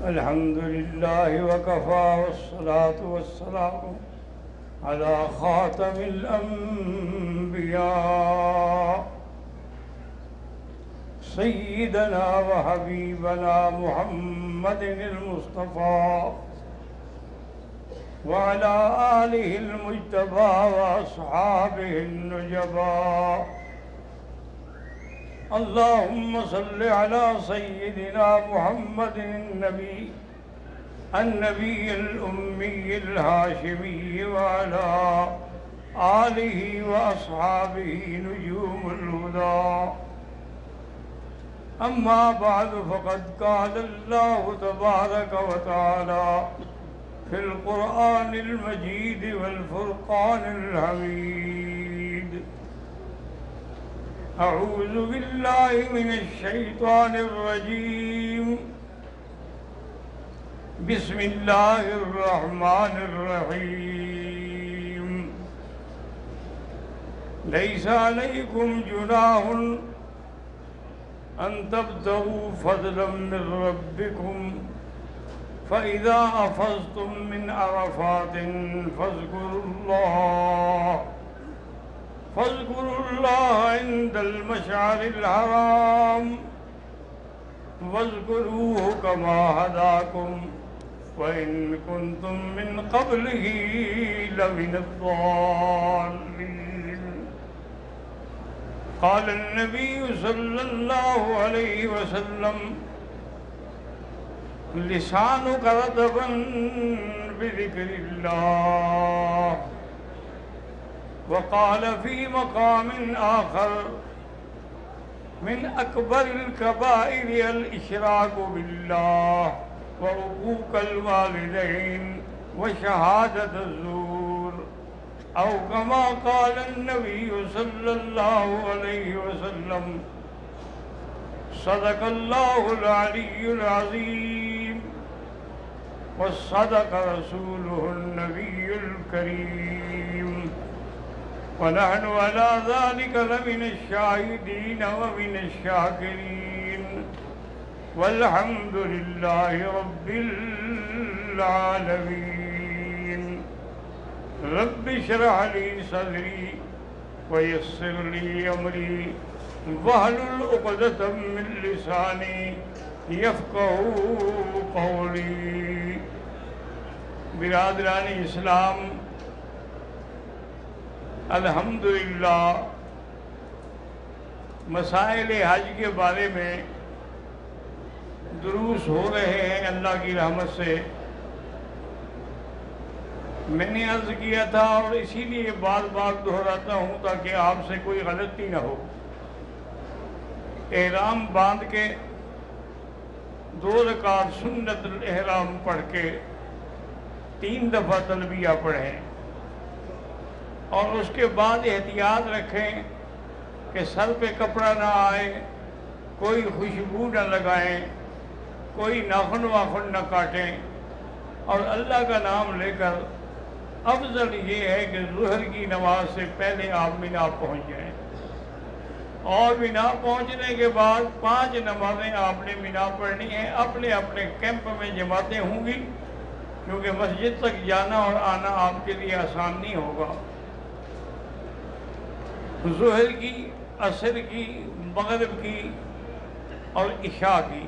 الحمد لله وكفى والصلاة والسلام على خاتم الأنبياء سيدنا وحبيبنا محمد المصطفى وعلى آله المجتبى وأصحابه النجبى. اللهم صل على سيدنا محمد النبي الأمي الهاشمي وعلى آله وأصحابه نجوم الهدى. أما بعد، فقد قال الله تبارك وتعالى في القرآن المجيد والفرقان الحميد: أعوذ بالله من الشيطان الرجيم. بسم الله الرحمن الرحيم. ليس عليكم جناح أن تبتغوا فضلا من ربكم فإذا أفضتم من عرفات فاذكروا الله عند المشعر الحرام واذكروه كما هداكم وإن كنتم من قبله لمن الضالين. قال النبي صلى الله عليه وسلم: لسانك رطبا بذكر الله. وقال في مقام آخر: من أكبر الكبائر الإشراك بالله وعقوق الوالدين وشهادة الزور، أو كما قال النبي صلى الله عليه وسلم: صدق الله العلي العظيم وصدق رسوله النبي الكريم، ونحن على ذلك لمن الشاهدين ومن الشاكرين، والحمد لله رب العالمين. رب اشرح لي صدري ويسر لي أمري واحلل عقدة من لساني يفقهوا قولي. برادران اسلام، الحمدللہ مسائل حج کے بارے میں دروس ہو رہے ہیں اللہ کی رحمت سے. میں نے عرض کیا تھا اور اسی لیے بار بار دہراتا ہوں تاکہ آپ سے کوئی غلطی نہ ہو. احرام باندھ کے 2 رکعت سنت الاحرام پڑھ کے 3 دفعہ تلبیہ پڑھیں، اور اس کے بعد احتیاط رکھیں کہ سر پہ کپڑا نہ آئے، کوئی خوشبو نہ لگائیں، کوئی ناخن واخن نہ کاٹیں، اور اللہ کا نام لے کر افضل یہ ہے کہ ظہر کی نماز سے پہلے آپ مینا پہنچ جائیں، اور مینا پہنچنے کے بعد 5 نمازیں آپ نے مینا پڑھنی ہیں. اپنے اپنے کیمپ میں جماعتیں ہوں گی، کیونکہ مسجد تک جانا اور آنا آپ کے لیے آسان نہیں ہوگا. ظہر کی، عصر کی، مغرب کی اور عشاء کی،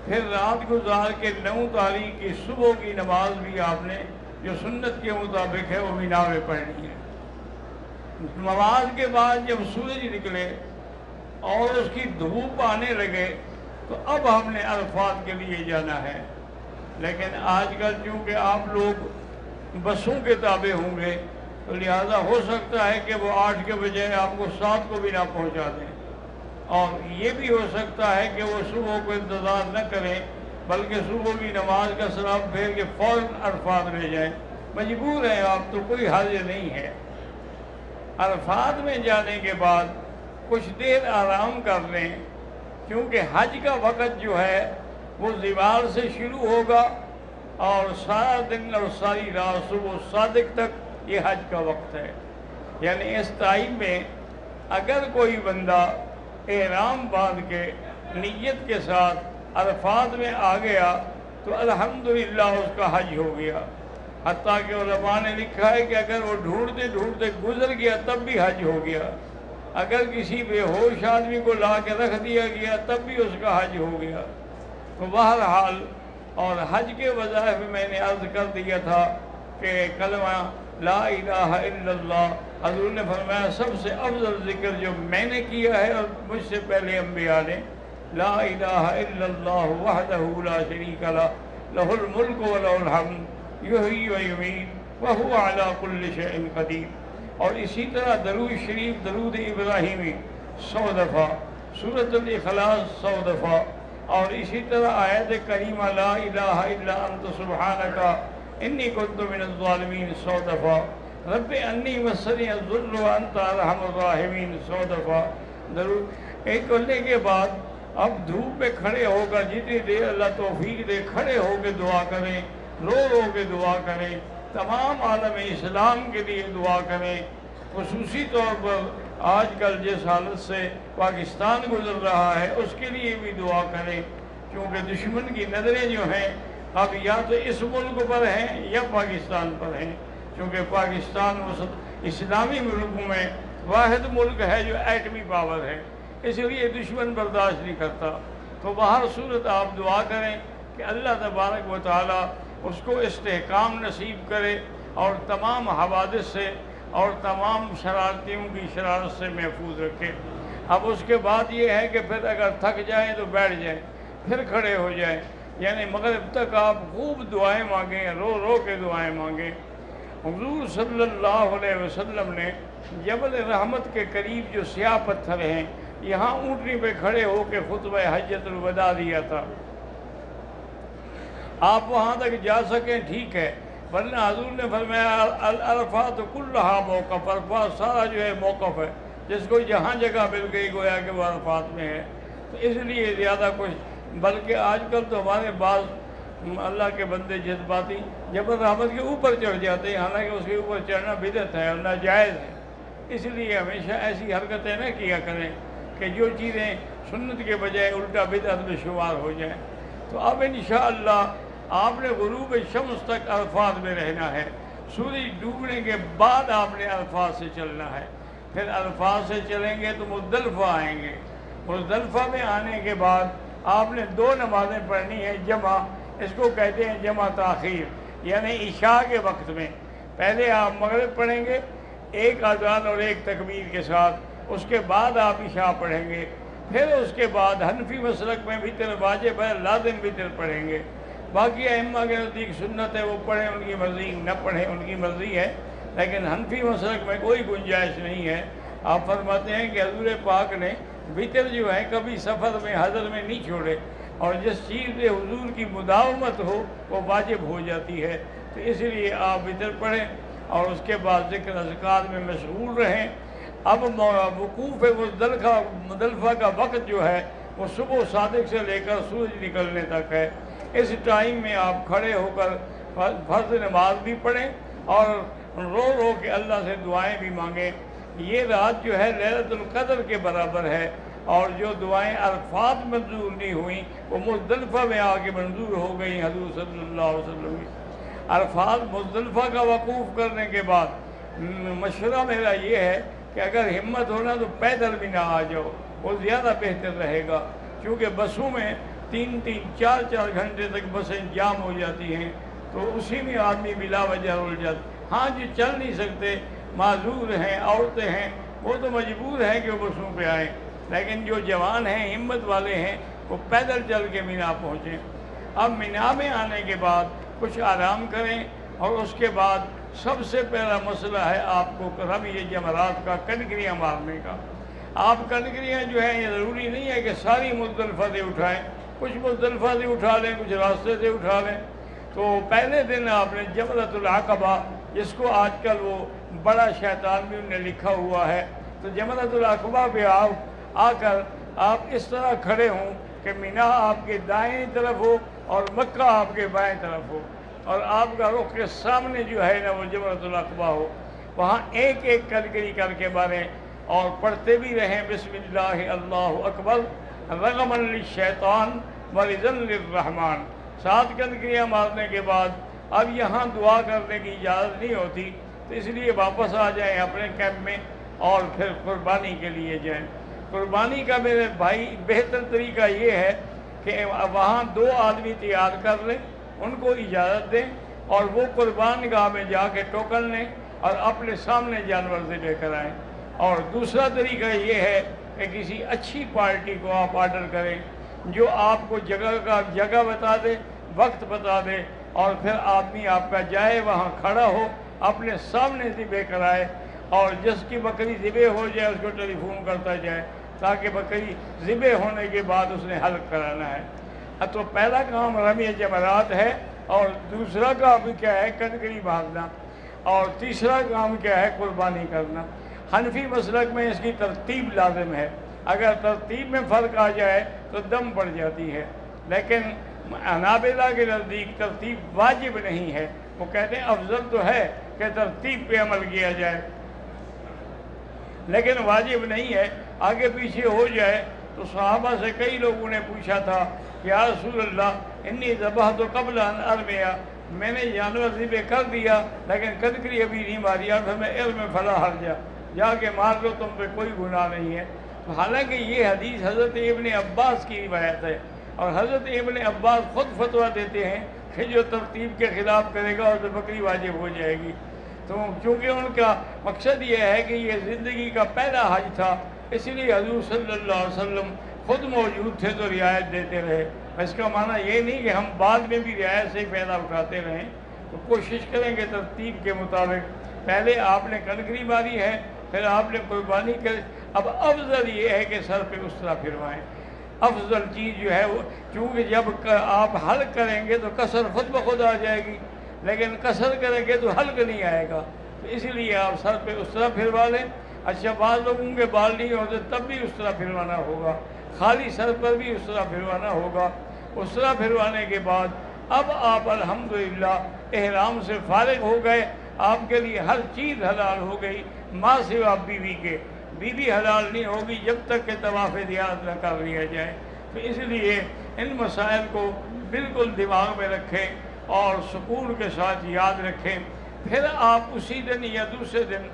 پھر رات گزار کے 9 تاریخ کی صبح کی نماز بھی آپ نے جو سنت کے مطابق ہے وہ مینا میں پڑھنی ہے. نماز کے بعد جب سورج نکلے اور اس کی دھوپ آنے لگے تو اب ہم نے عرفات کے لیے جانا ہے. لیکن آج کل چونکہ آپ لوگ بسوں کے تابع ہوں گے تو لہذا ہو سکتا ہے کہ وہ 8 کے بجائے آپ کو 7 کو بھی نہ پہنچا دیں، اور یہ بھی ہو سکتا ہے کہ وہ صبح کو انتظار نہ کریں بلکہ صبح کی نماز کا سلام پھیر کے فوراً عرفات لے جائیں. مجبور ہیں آپ تو کوئی حرج نہیں ہے. عرفات میں جانے کے بعد کچھ دیر آرام کر لیں، کیونکہ حج کا وقت جو ہے وہ زوال سے شروع ہوگا اور سارا دن اور ساری رات صبح صادق تک یہ حج کا وقت ہے. یعنی اس ٹائم میں اگر کوئی بندہ احرام باندھ کے نیت کے ساتھ عرفات میں آ گیا تو الحمدللہ اس کا حج ہو گیا۔ حتیٰ کہ علماء نے لکھا ہے کہ اگر وہ ڈھونڈتے ڈھونڈتے گزر گیا تب بھی حج ہو گیا، اگر کسی بے ہوش آدمی کو لا کے رکھ دیا گیا تب بھی اس کا حج ہو گیا۔ تو بہرحال اور حج کے وظائف میں نے عرض کر دیا تھا کہ کلمہ لا الہ الا اللہ، حضور نے فرمایا سب سے افضل ذکر جو میں نے کیا ہے اور مجھ سے پہلے انبیاء نے، لا الہ الا اللہ وحدہ لا شریک لہ، لہ الملک و لہ الحمد یحیی و یمیت وہو علی کل شیء قدیر۔ اور اسی طرح درود شریف، درود ابراہیمی 100 دفعہ، سورۃ الاخلاص 100 دفعہ، اور اسی طرح آیت کریمہ لا الہ الا انت سبحانک انی کنت من الظالمین 100 دفعہ، رب انی مسنی الضر وانت ارحم الراحمین 100 دفعہ درود۔ ایک کرنے کے بعد اب دھوپ پہ کھڑے ہو کر جتنی دیر اللہ توفیق دے کھڑے ہو کے دعا کریں، رو رو کے دعا کریں، تمام عالم اسلام کے لیے دعا کریں، خصوصی طور پر آج کل جس حالت سے پاکستان گزر رہا ہے اس کے لیے بھی دعا کریں، کیونکہ دشمن کی نظریں جو ہیں اب یا تو اس ملک پر ہیں یا پاکستان پر ہیں، کیونکہ پاکستان اسلامی ملکوں میں واحد ملک ہے جو ایٹمی پاور ہے، اس لیے دشمن برداشت نہیں کرتا۔ تو بہر صورت آپ دعا کریں کہ اللہ تبارک و تعالی اس کو استحکام نصیب کرے اور تمام حوادث سے اور تمام شرارتیوں کی شرارت سے محفوظ رکھے۔ اب اس کے بعد یہ ہے کہ پھر اگر تھک جائیں تو بیٹھ جائیں، پھر کھڑے ہو جائیں، یعنی مغرب تک آپ خوب دعائیں مانگیں، رو رو کے دعائیں مانگیں۔ حضور صلی اللہ علیہ وسلم نے جبل رحمت کے قریب جو سیاہ پتھر ہیں یہاں اونٹنی پہ کھڑے ہو کے خطبہ حجۃ الوداع دیا تھا۔ آپ وہاں تک جا سکیں ٹھیک ہے، ورنہ حضور نے فرمایا العرفات کلھا موقف، عرفات سارا جو ہے موقف ہے، جس کو جہاں جگہ مل گئی گویا کہ وہ عرفات میں ہے۔ تو اس لیے زیادہ کچھ، بلکہ آج کل تو ہمارے بعض اللہ کے بندے جذباتی جبل رحمت کے اوپر چڑھ جاتے ہیں، حالانکہ اس کے اوپر چڑھنا بدعت ہے اور ناجائز ہے۔ اس لیے ہمیشہ ایسی حرکتیں نہ کیا کریں کہ جو چیزیں سنت کے بجائے الٹا بدعت میں شمار ہو جائیں۔ تو اب انشاءاللہ آپ نے غروب شمس تک عرفات میں رہنا ہے، سورج ڈوبنے کے بعد آپ نے عرفات سے چلنا ہے، پھر عرفات سے چلیں گے تو مزدلفہ آئیں گے، مزدلفہ میں آنے کے بعد آپ نے 2 نمازیں پڑھنی ہیں جمع، اس کو کہتے ہیں جمع تاخیر، یعنی عشاء کے وقت میں پہلے آپ مغرب پڑھیں گے 1 اذان اور 1 تکبیر کے ساتھ، اس کے بعد آپ عشاء پڑھیں گے، پھر اس کے بعد حنفی مسلک میں وتر واجب ہے، لازم وتر پڑھیں گے، باقی ائمہ کے نزدیک سنت ہے وہ پڑھیں ان کی مرضی، نہ پڑھیں ان کی مرضی ہے، لیکن حنفی مسلک میں کوئی گنجائش نہیں ہے۔ آپ فرماتے ہیں کہ حضور پاک نے وتر جو ہے کبھی سفر میں حضر میں نہیں چھوڑے، اور جس چیز پہ حضور کی مداومت ہو وہ واجب ہو جاتی ہے، تو اس لیے آپ وتر پڑھیں اور اس کے بعد ذکر اذکار میں مشغول رہیں۔ اب وقوف مزدلفہ کا وقت جو ہے وہ صبح صادق سے لے کر سورج نکلنے تک ہے، اس ٹائم میں آپ کھڑے ہو کر فرض نماز بھی پڑھیں اور رو رو کے اللہ سے دعائیں بھی مانگیں۔ یہ رات جو ہے لیلۃ القدر کے برابر ہے، اور جو دعائیں عرفات منظور نہیں ہوئیں وہ مزدلفہ میں آ کے منظور ہو گئیں حضور صلی اللہ علیہ وسلم کی۔ عرفات مزدلفہ کا وقوف کرنے کے بعد مشورہ میرا یہ ہے کہ اگر ہمت ہونا تو پیدل بھی نہ آ جاؤ، وہ زیادہ بہتر رہے گا، کیونکہ بسوں میں 3-3 4-4 گھنٹے تک بسیں جام ہو جاتی ہیں، تو اسی میں آدمی بلا وجہ رول جاتا۔ ہاں جو چل نہیں سکتے، معذور ہیں، عورتیں ہیں، وہ تو مجبور ہیں کہ وہ بسوں پہ آئیں، لیکن جو جوان ہیں، ہمت والے ہیں، وہ پیدل چل کے مینا پہنچیں۔ اب مینا میں آنے کے بعد کچھ آرام کریں، اور اس کے بعد سب سے پہلا مسئلہ ہے آپ کو رمی جمرات کا، کنکریاں مارنے کا۔ آپ کنکریاں جو ہیں یہ ضروری نہیں ہے کہ ساری مزدلفہ سے اٹھائیں، کچھ مزدلفہ سے اٹھا لیں، کچھ راستے سے اٹھا لیں۔ تو پہلے دن آپ نے جمرۃ العقبہ، جس کو آج کل وہ بڑا شیطان بھی انہیں لکھا ہوا ہے، تو جمرۃ العقبہ پہ آ کر آپ اس طرح کھڑے ہوں کہ مینا آپ کے دائیں طرف ہو اور مکہ آپ کے بائیں طرف ہو، اور آپ کا رخ کے سامنے جو ہے نا وہ جمرۃ العقبہ ہو۔ وہاں ایک ایک کنکری کر کے ماریں اور پڑھتے بھی رہیں بسم اللہ اللہ اکبر رغما للشیطان ورضا للرحمن، 7 कंकरियाँ मारने के बाद अब यहाँ दुआ करने की इजाज़त नहीं होती, तो इसलिए वापस आ जाएं अपने कैंप में और फिर कुर्बानी के लिए जाएं। कुर्बानी का मेरे भाई बेहतर तरीका ये है कि वहाँ 2 आदमी तैयार कर लें, उनको इजाज़त दें और वो कुर्बान गाह में जाके टोकन लें और अपने सामने जानवर से लेकर आएँ। और दूसरा तरीका ये है कि किसी अच्छी पार्टी को आप ऑर्डर करें जो आपको जगह बता दे, वक्त बता दे, और फिर आदमी आपका जाए वहाँ खड़ा हो, अपने सामने ज़िबे कराए और जिसकी बकरी ज़िबे हो जाए उसको टेलीफोन करता जाए ताकि बकरी ज़िबे होने के बाद उसने हल्क कराना है। तो पहला काम रमी जमरात है और दूसरा काम क्या है कंकरी मारना और तीसरा काम क्या है कुर्बानी करना। हनफी मसलक में इसकी तरतीब लाजिम है, अगर तरतीब में फ़र्क आ जाए तो दम पड़ जाती है, लेकिन हनाबिला के नज़दीक तरतीब वाजिब नहीं है। वो कहते हैं अफजल तो है कि तरतीब पे अमल किया जाए लेकिन वाजिब नहीं है। आगे पीछे हो जाए तो सहाबा से कई लोगों ने पूछा था कि या रसूल अल्लाह इन्नी ज़बह तो कबल अन अरमिया, मैंने जानवर ज़िबे कर दिया लेकिन कंकरी अभी नहीं मारी और फिर मैं इल्म में फला हर जाके मार लो, तुम पे कोई गुनाह नहीं है। तो हालांकि ये हदीस हज़रत इब्न अब्बास की रिवायत है और हज़रत इब्न अब्बास ख़ुद फतवा देते हैं कि जो तरतीब के ख़िलाफ़ करेगा और तो बकरी वाजिब हो जाएगी। तो चूँकि उनका मकसद ये है कि ये ज़िंदगी का पहला हज था, इसलिए हज़ूर सल्लल्लाहु अलैहि वसल्लम ख़ुद मौजूद थे तो रियायत देते रहे। इसका माना ये नहीं कि हम बाद में भी रियायत से ही फ़ायदा उठाते रहें। तो कोशिश करेंगे तरतीब के मुताबिक, पहले आपने कंकरी मारी है, फिर आपने कुर्बानी कर। अब अफजल ये है कि सर पे उस तरह फिरवाएँ। अफजल चीज़ जो है वो, चूँकि जब आप हल करेंगे तो कसर खुद ब खुद आ जाएगी, लेकिन कसर करेंगे तो हल्क नहीं आएगा, तो इसीलिए आप सर पे उस तरह फिरवा लें। अच्छा, बाद लोगों के बाल नहीं होते तब भी उस तरह फिरवाना होगा, खाली सर पर भी उस तरह फिरवाना होगा। उस तरह फिरवाने के बाद अब आप अल्हम्दुलिल्लाह एहराम से फारिग हो गए, आपके लिए हर चीज़ हलाल हो गई, माँ सिवा बीवी के। बीवी हलाल नहीं होगी जब तक कि तवाफ़ ज़ियारत न कर लिया जाए। तो इसलिए इन मसाइल को बिल्कुल दिमाग में रखें और सुकून के साथ याद रखें। फिर आप उसी दिन या दूसरे दिन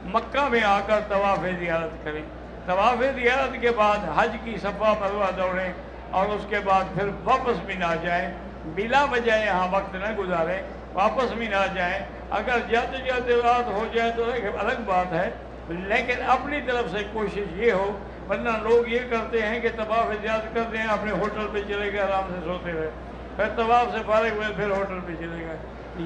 मक्का में आकर तवाफ़ ज़ियारत करें। तवाफ़ ज़ियारत के बाद हज की सफ़ा मरवा दौड़ें और उसके बाद फिर वापस मिना जाएँ। बिला वजह यहाँ वक्त न गुजारें, वापस मिना जाएँ। अगर जाते जाते रात हो जाए तो एक अलग बात है, लेकिन अपनी तरफ से कोशिश ये हो, वरना लोग ये करते हैं कि तवाफ़ ज़ियारत करते हैं, अपने होटल पे चले गए, आराम से सोते रहे, फिर तवाफ़ से फारिग हुए फिर होटल पे चले गए।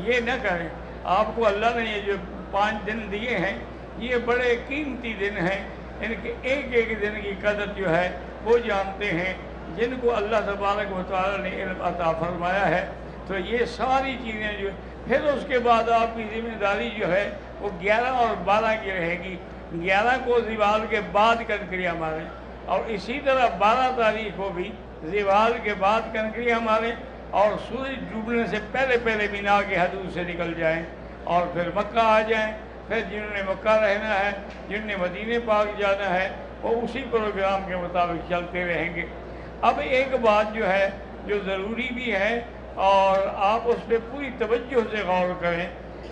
ये न करें। आपको अल्लाह ने ये जो 5 दिन दिए हैं ये बड़े कीमती दिन हैं, इनके एक एक दिन की कदर जो है वो जानते हैं जिनको अल्लाह तबारक व तआला ने इल्म अता फरमाया है। तो ये सारी चीज़ें जो, फिर उसके बाद आपकी ज़िम्मेदारी जो है वो 11 और 12 की रहेगी। 11 को ज़िवाल के बाद कंकरियाँ मारें और इसी तरह 12 तारीख को भी ज़िवाल के बाद कंकरियाँ मारें और सूरज डूबने से पहले पहले मीना के हदूद से निकल जाएं और फिर मक्का आ जाएं। फिर जिन्होंने मक्का रहना है, जिन्होंने मदीने पाक जाना है, वो उसी प्रोग्राम के मुताबिक चलते रहेंगे। अब एक बात जो है जो ज़रूरी भी है और आप उस पर पूरी तवज्जो से गौर करें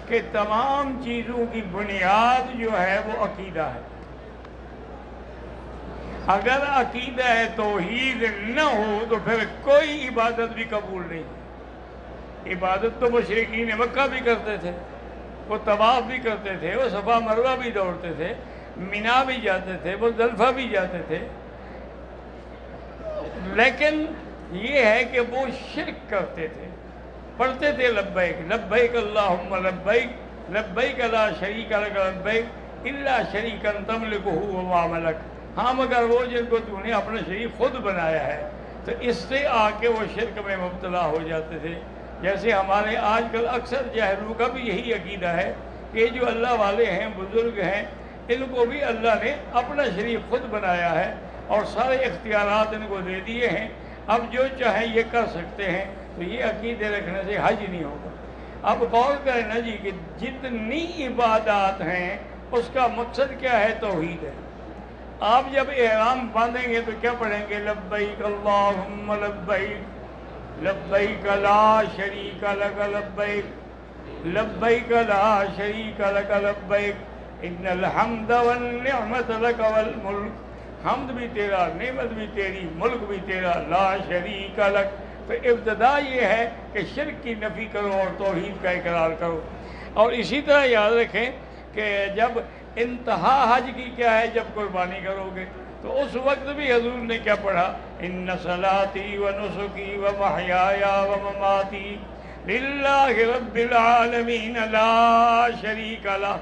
कि तमाम चीज़ों की बुनियाद जो है वो अकीदा है। अगर अकीदा है तौहीद न हो तो फिर कोई इबादत भी कबूल नहीं। इबादत तो मुशरिकीन मक्का भी करते थे, वो तवाफ़ भी करते थे, वो सफ़ा मरवा भी दौड़ते थे, मिना भी जाते थे, वो मुज़दलिफ़ा भी जाते थे, लेकिन ये है कि वो शिरक करते थे। पढ़ते थे लब्बैक लब्बैक अल्लाहुम्मा लब्बैक लब्बैक ला शरीका लक लब्बैक इल्ला शरीकन तमलिकुहु व मा मलक। हाँ, मगर वो जिनको तूने अपना शरीक खुद बनाया है, तो इससे आके वो शिरक में मुब्तला हो जाते थे। जैसे हमारे आजकल अक्सर जाहिलों का भी यही अकीदा है कि जो अल्लाह वाले हैं, बुज़ुर्ग हैं, इनको भी अल्लाह ने अपना शरीक खुद बनाया है और सारे इख्तियारात इनको दे दिए हैं, अब जो चाहें ये कर सकते हैं। तो ये अकीदे रखने से हज नहीं होगा। अब गौर करें ना जी कि जितनी इबादत हैं उसका मकसद क्या है? तौहीद है। आप जब एहराम बांधेंगे तो क्या पढ़ेंगे? लब्बैक अल्लाहुम्मा लब्बैक लब्बैक ला शरीक लक लब्बैक, लब्बैक ला शरीक लक लब्बैक, इन्नल हम्द वन निअमत लक वल मुल्क, हम्द भी तेरा, नेमत भी तेरी, मुल्क भी तेरा, ला शरीक लक। तो इब्तदा ये है कि शिर्क की नफ़ी करो और तौहीद का इकरार करो। और इसी तरह याद रखें कि जब इंतहा हज की क्या है, जब कुर्बानी करोगे तो उस वक्त भी हजूर ने क्या पढ़ा, इन्न सलाती व नुसुकी व महयाया व ममाती लिल्लाहि रब्बिल आलमीन ला शरीक लह।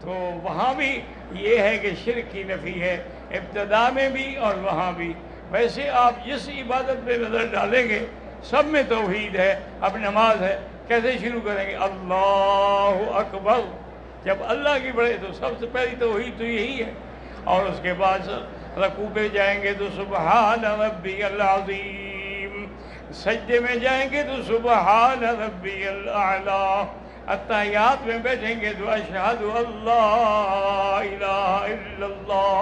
तो वहाँ भी ये है कि शिर्क की नफ़ी है, इब्तदा में भी और वहाँ भी। वैसे आप जिस इबादत पे नज़र डालेंगे सब में तौहीद है। अब नमाज है, कैसे शुरू करेंगे, अल्लाहु अकबर, जब अल्लाह की पढ़े तो सबसे पहली तौहीद तो यही है। और उसके बाद रकू पे जाएंगे तो सुबहान रब्बियल अज़ीम, सजदे में जाएंगे तो सुबहान रब्बियल आला, अत्तहियात में बैठेंगे तो अशहदु अल्ला इलाहा इल्लल्लाह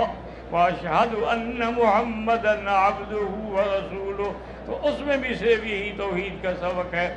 व अशहदु अन्न मुहम्मदन अब्दुहु व रसूलुहु। तो उसमें भी सिर्फ यही तौहीद का सबक है।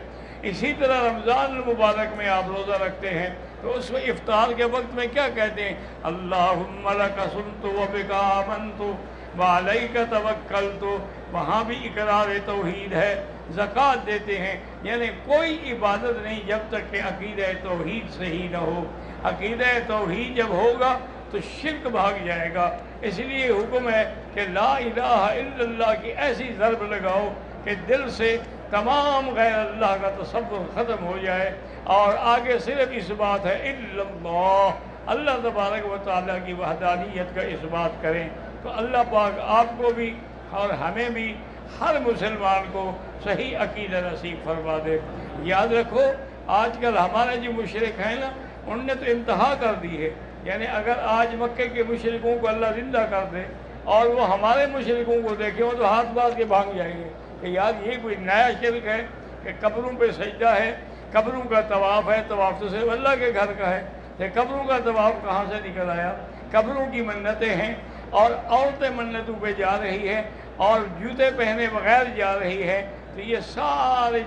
इसी तरह रमज़ान मुबारक में आप रोज़ा रखते हैं तो उसमें इफ्तार के वक्त में क्या कहते हैं, अल्लाहुम्मा लका सुम्तु व बिका आमन्तु व अलैका तवक्कलतु, वहाँ भी इकरार तौहीद है। ज़कात देते हैं, यानी कोई इबादत नहीं जब तक कि अक़ीदा तौहीद सही न हो। अक़ीदा तौहीद जब होगा तो शिर्क भाग जाएगा। इसलिए हुक्म है कि ला इलाहा इल्लल्लाह की ऐसी ज़रब लगाओ कि दिल से तमाम गैर अल्लाह का तसव्वुर ख़त्म हो जाए और आगे सिर्फ इस बात है इल्लल्लाह, अल्लाह तबारक व तआला की वहदानियत का इस बात करें। तो अल्लाह पाक आपको भी और हमें भी, हर मुसलमान को सही अक़ीदा नसीब फरमा दे। याद रखो आजकल हमारे जो मुशरिक हैं ना, उनने तो इंतहा कर दी है। यानी अगर आज मक्के के मुशरिकों को अल्लाह ज़िंदा कर दे और वो हमारे मुशरिकों को देखें वो तो हाथ बांध के भाग जाएंगे कि यार ये कोई नया शिर्क है कि कब्रों पे सजदा है, कब्रों का तवाफ़ है। तवाफ़ तो सिर्फ अल्लाह के घर का है, तो कब्रों का तवाफ़ कहाँ से निकल आया। कब्रों की मन्नतें हैं और औरतें मन्नतों पे जा रही है और जूते पहने बगैर जा रही है। तो ये सारे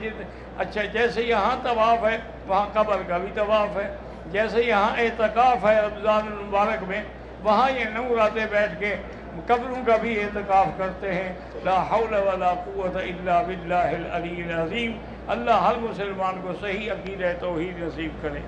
अच्छा, जैसे यहाँ तवाफ़ है वहाँ कब्र का भी तवाफ़ है, जैसे यहाँ एतकाफ़ है रमज़ान मुबारक में, वहाँ ये 9 रातें बैठ के कब्रों का भी एतकाफ़ करते हैं। ला हौल वला कुव्वत इल्ला बिल्लाहिल अलील अज़ीम। अल्लाह हर मुसलमान को सही अक़ीदा तौहीद नसीब करे।